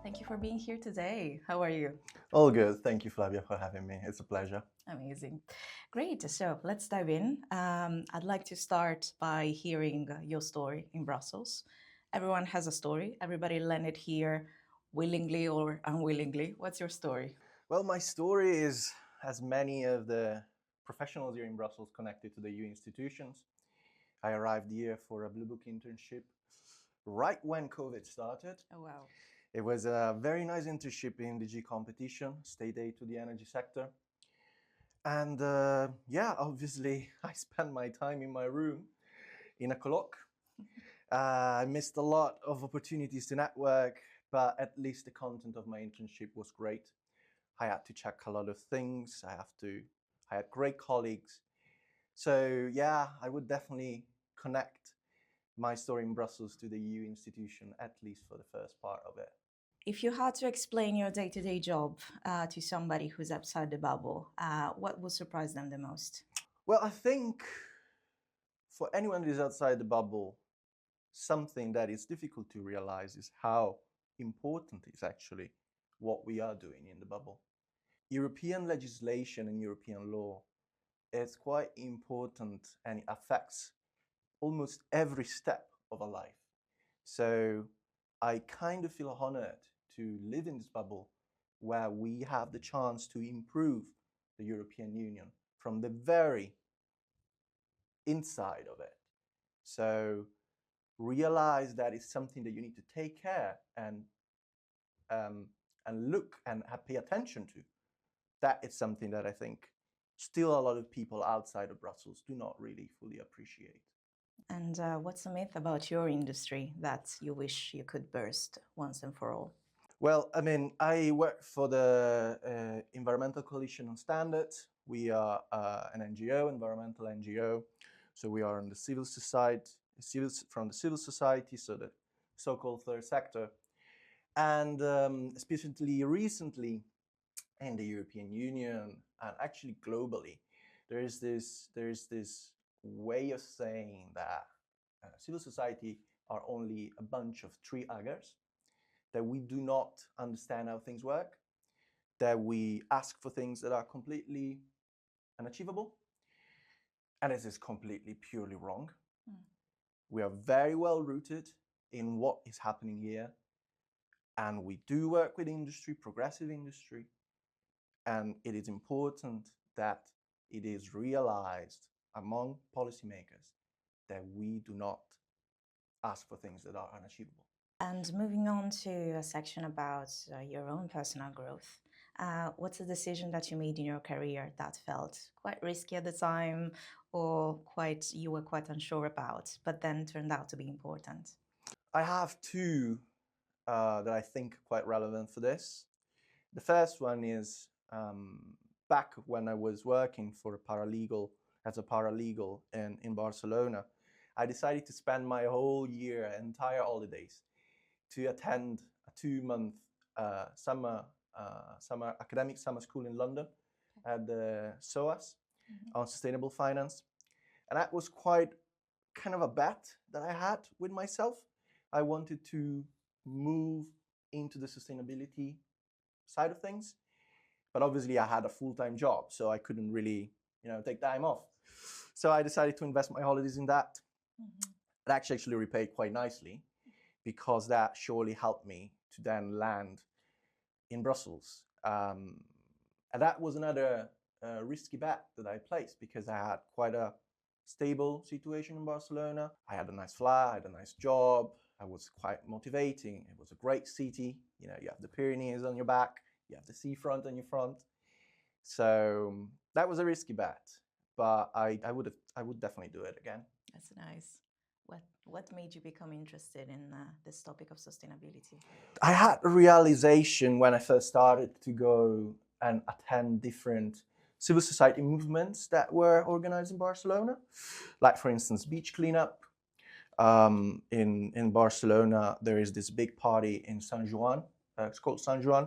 Thank you for being here today. How are you? All good. Thank you, Flavia, for having me. It's a pleasure. Amazing. Great. So let's dive in. I'd like to start by hearing your story in Brussels. Everyone has a story. Everybody landed here willingly or unwillingly. What's your story? Well, my story is, as many of the professionals here in Brussels connected to the EU institutions. I arrived here for a Blue Book internship right when COVID started. Oh, wow. It was a very nice internship in DG competition, state aid to the energy sector. And yeah, obviously, I spent my time in my room in a colloque. I missed a lot of opportunities to network, but at least the content of my internship was great. I had to check a lot of things. I had great colleagues. So yeah, I would definitely connect my story in Brussels to the EU institution, at least for the first part of it. If you had to explain your day to day job to somebody who's outside the bubble, what would surprise them the most? Well, I think for anyone who is outside the bubble, something that is difficult to realize is how important is actually what we are doing in the bubble. European legislation and European law is quite important and it affects almost every step of a life. So I kind of feel honored to live in this bubble where we have the chance to improve the European Union from the very inside of it. So realize that it's something that you need to take care um, and look and pay attention to. That is something that I think still a lot of people outside of Brussels do not really fully appreciate. And what's a myth about your industry that you wish you could burst once and for all? Well, I mean, I work for the Environmental Coalition on Standards. We are an NGO, environmental NGO. So we are in the civil society, from the civil society, so the so-called third sector. And especially recently in the European Union and actually globally, there is this way of saying that civil society are only a bunch of tree huggers, that we do not understand how things work, that we ask for things that are completely unachievable. And this is completely purely wrong. Mm. We are very well rooted in what is happening here. And we do work with industry, progressive industry. And it is important that it is realized among policymakers that we do not ask for things that are unachievable. And moving on to a section about your own personal growth, what's a decision that you made in your career that felt quite risky at the time or quite you were quite unsure about, but then turned out to be important? I have two that I think are quite relevant for this. The first one is back when I was working for a paralegal, as a paralegal in Barcelona, I decided to spend my whole year, entire holidays, to attend a 2-month academic summer school in London at the SOAS on sustainable finance. And that was quite kind of a bet that I had with myself. I wanted to move into the sustainability side of things, but obviously I had a full-time job, so I couldn't really, take time off. So I decided to invest my holidays in that. It actually repaid quite nicely, because that surely helped me to then land in Brussels. And that was another risky bet that I placed, because I had quite a stable situation in Barcelona. I had a nice flat, I had a nice job. I was quite motivating. It was a great city. You have the Pyrenees on your back, you have the seafront on your front. So that was a risky bet, but I would definitely do it again. That's nice. What made you become interested in this topic of sustainability? I had a realization when I first started to go and attend different civil society movements that were organized in Barcelona, like, for instance, beach cleanup. In Barcelona, there is this big party in San Juan. It's called San Juan.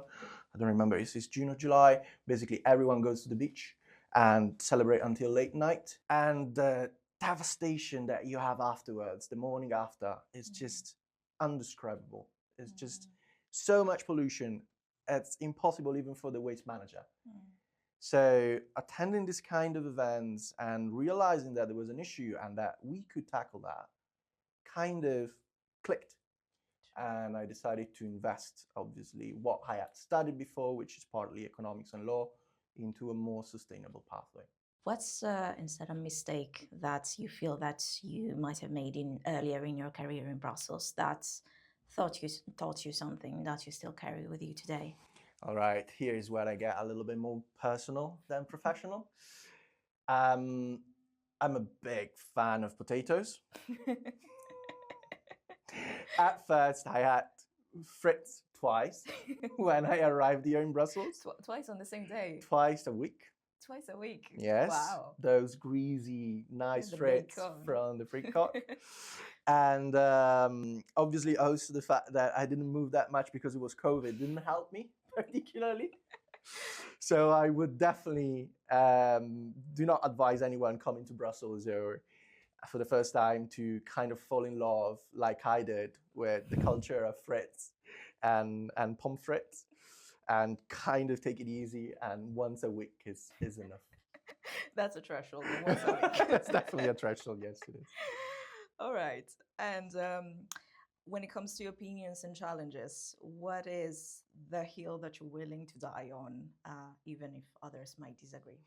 I don't remember if it's June or July. Basically, everyone goes to the beach and celebrate until late night. And the devastation that you have afterwards, the morning after, is just undescribable. It's just So much pollution, it's impossible even for the waste manager. Mm. So attending this kind of events and realizing that there was an issue and that we could tackle that kind of clicked. And I decided to invest, obviously, what I had studied before, which is partly economics and law, into a more sustainable pathway. What's instead a mistake that you feel that you might have made in earlier in your career in Brussels that taught you something that you still carry with you today? All right, here is where I get a little bit more personal than professional. I'm a big fan of potatoes. At first, I had frites twice when I arrived here in Brussels. Twice on the same day. Twice a week. Twice a week. Yes. Wow. Those greasy, nice The frites bacon. from the frit cock. And obviously, also the fact that I didn't move that much because it was COVID didn't help me particularly. So I would definitely do not advise anyone coming to Brussels or for the first time to kind of fall in love like I did with the culture of frites and pommes frites, and kind of take it easy, and once a week is enough. That's a threshold. Once a week. It's definitely a threshold, yes it is. All right. And when it comes to opinions and challenges, what is the hill that you're willing to die on, even if others might disagree?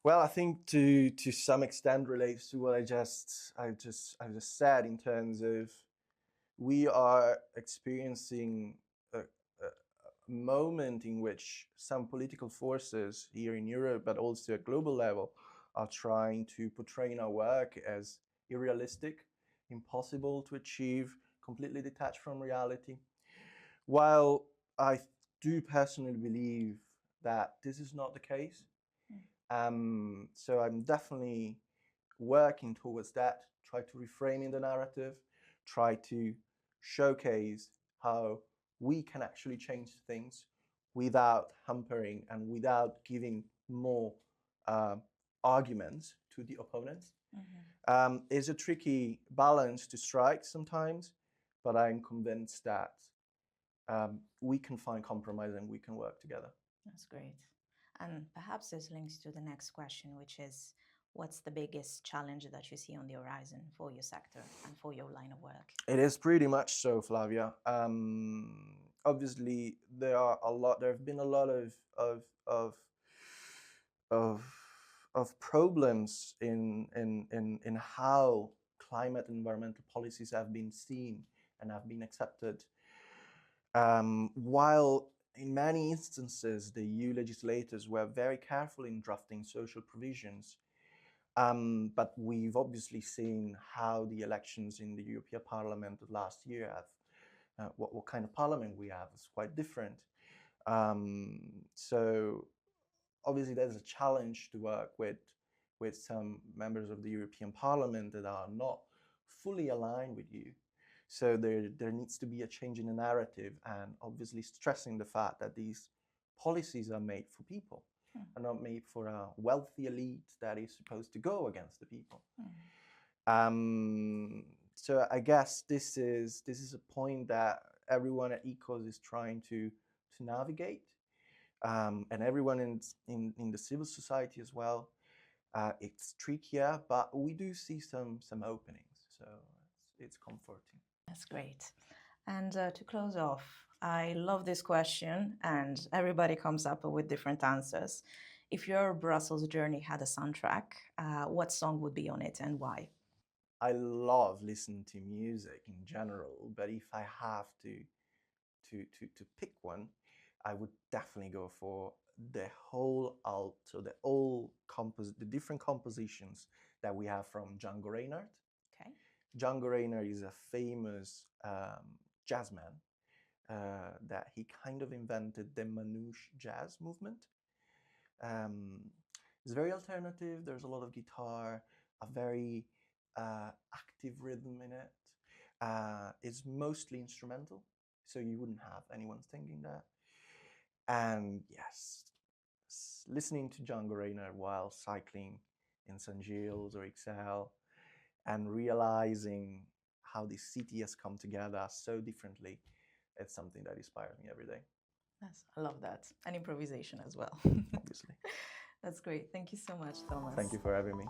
Well, I think to some extent relates to what I just said, in terms of we are experiencing a moment in which some political forces here in Europe, but also at global level, are trying to portray in our work as unrealistic, impossible to achieve, completely detached from reality. While I do personally believe that this is not the case, so I'm definitely working towards that, try to reframing the narrative, try to showcase how we can actually change things without hampering and without giving more arguments to the opponents. It's a tricky balance to strike sometimes, but I'm convinced that we can find compromise and we can work together. That's great. And perhaps this links to the next question, which is what's the biggest challenge that you see on the horizon for your sector and for your line of work? It is pretty much so, Flavia. Obviously, there have been a lot of problems in how climate and environmental policies have been seen and have been accepted. While in many instances the EU legislators were very careful in drafting social provisions, but we've obviously seen how the elections in the European Parliament of last year have, what kind of parliament we have is quite different. So obviously there's a challenge to work with some members of the European Parliament that are not fully aligned with you. So there needs to be a change in the narrative, and obviously stressing the fact that these policies are made for people, are not made for a wealthy elite that is supposed to go against the people. So I guess this is a point that everyone at ECOS is trying to navigate, and everyone in the civil society as well. It's trickier, but we do see some openings, so it's comforting. That's great. And to close off, I love this question, and everybody comes up with different answers. If your Brussels journey had a soundtrack, what song would be on it and why? I love listening to music in general, but if I have to pick one, I would definitely go for the whole alto, the different compositions that we have from Django Reinhardt. Okay. Django Reinhardt is a famous jazzman that he kind of invented the manouche jazz movement. It's very alternative. There's a lot of guitar, a very active rhythm in it. It's mostly instrumental, so you wouldn't have anyone singing that. And yes, listening to Django Reinhardt while cycling in St. Gilles or Ixelles and realizing how this city has come together so differently, it's something that inspires me every day. Yes, I love that. And improvisation as well. Obviously. That's great. Thank you so much, Thomas. Thank you for having me.